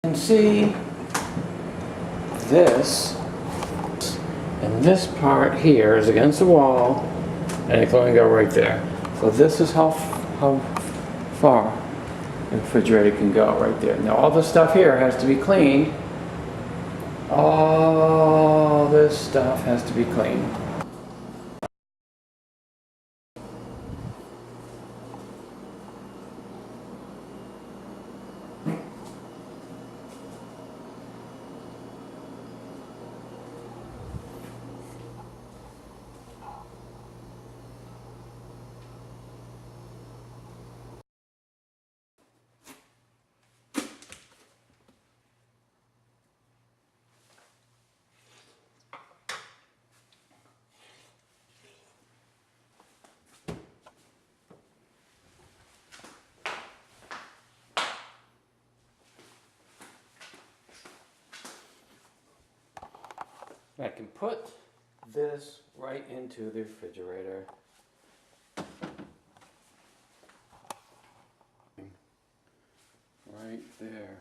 can see this, and this part here is against the wall, and it can only go right there. So this is how far the refrigerator can go, right there. Now all this stuff here has to be cleaned. All this stuff has to be cleaned. I can put this right into the refrigerator. Right there.